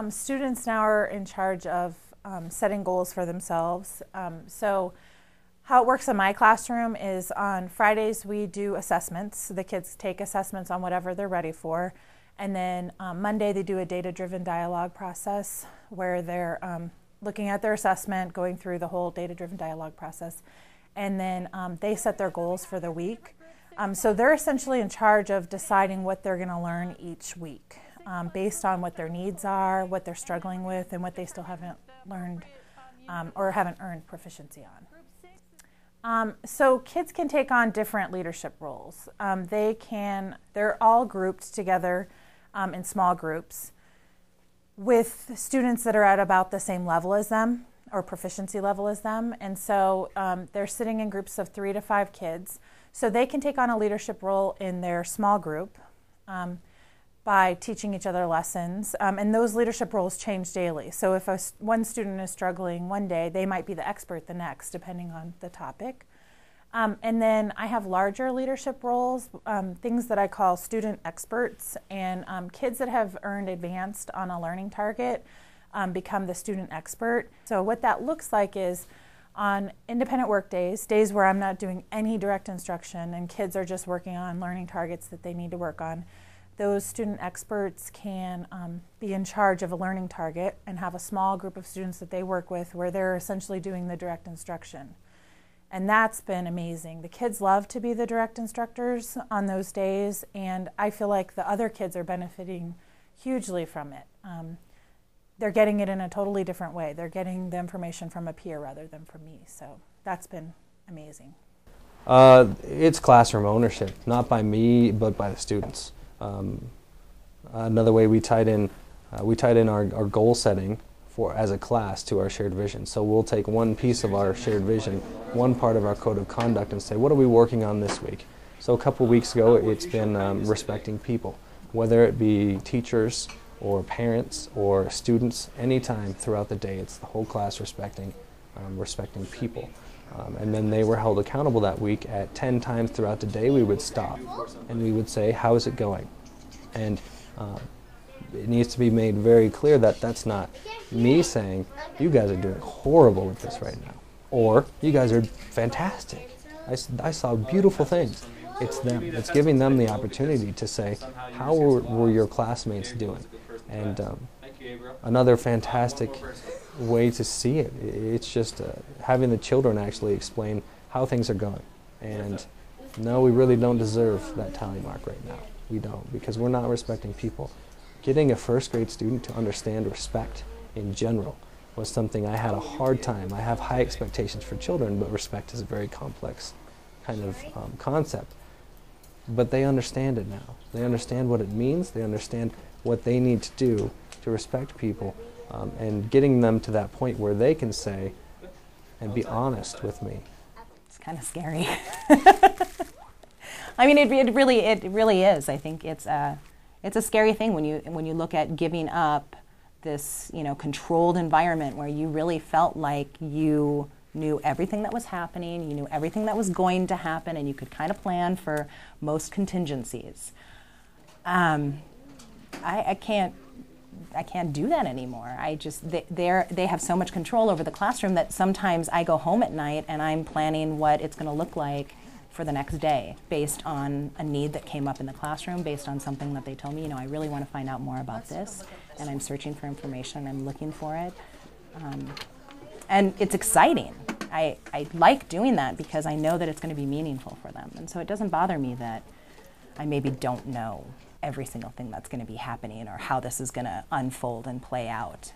Students now are in charge of setting goals for themselves. So how it works in my classroom is on Fridays we do assessments. The kids take assessments on whatever they're ready for. And then Monday they do a data-driven dialogue process where they're looking at their assessment, going through the whole data-driven dialogue process. And then they set their goals for the week. So they're essentially in charge of deciding what they're going to learn each week based on what their needs are, what they're struggling with, and what they still haven't learned or haven't earned proficiency on. So kids can take on different leadership roles. They're all grouped together in small groups with students that are at about the same level as them or proficiency level as them. And so they're sitting in groups of 3 to 5 kids. So they can take on a leadership role in their small group by teaching each other lessons. And those leadership roles change daily. So if one student is struggling one day, they might be the expert the next, depending on the topic. And then I have larger leadership roles, things that I call student experts. And kids that have earned advanced on a learning target become the student expert. So what that looks like is on independent work days, days where I'm not doing any direct instruction and kids are just working on learning targets that they need to work on, those student experts can be in charge of a learning target and have a small group of students that they work with where they're essentially doing the direct instruction. And that's been amazing. The kids love to be the direct instructors on those days, and I feel like the other kids are benefiting hugely from it. They're getting it in a totally different way. They're getting the information from a peer rather than from me. So that's been amazing. It's classroom ownership, not by me, but by the students. Another way we tied in our goal setting as a class to our shared vision. So we'll take one piece of our shared vision, one part of our code of conduct, and say, what are we working on this week? So a couple weeks ago, it's been respecting people, whether it be teachers or parents or students, anytime throughout the day. It's the whole class respecting people. And then they were held accountable that week at 10 times throughout the day. We would stop and we would say, how is it going? And it needs to be made very clear that that's not me saying, you guys are doing horrible with this right now, or you guys are fantastic. I saw beautiful things. It's them. It's giving them the opportunity to say, how were your classmates doing? And another fantastic way to see it, it's just having the children actually explain how things are going. And no, we really don't deserve that tally mark right now. We don't, because we're not respecting people. Getting a first grade student to understand respect in general was something I had a hard time. I have high expectations for children, but respect is a very complex kind of concept. But they understand it now. They understand what it means. They understand what they need to do to respect people, and getting them to that point where they can say and be honest with me. It's kind of scary. I mean, it really is. I think it's a scary thing when you look at giving up this controlled environment where you really felt like you knew everything that was happening, you knew everything that was going to happen, and you could kind of plan for most contingencies. I can't do that anymore. They have so much control over the classroom that sometimes I go home at night and I'm planning what it's going to look like for the next day based on a need that came up in the classroom, based on something that they told me, I really want to find out more about this, and I'm searching for information, I'm looking for it. And it's exciting. I like doing that because I know that it's going to be meaningful for them. And so it doesn't bother me that I maybe don't know every single thing that's going to be happening or how this is going to unfold and play out.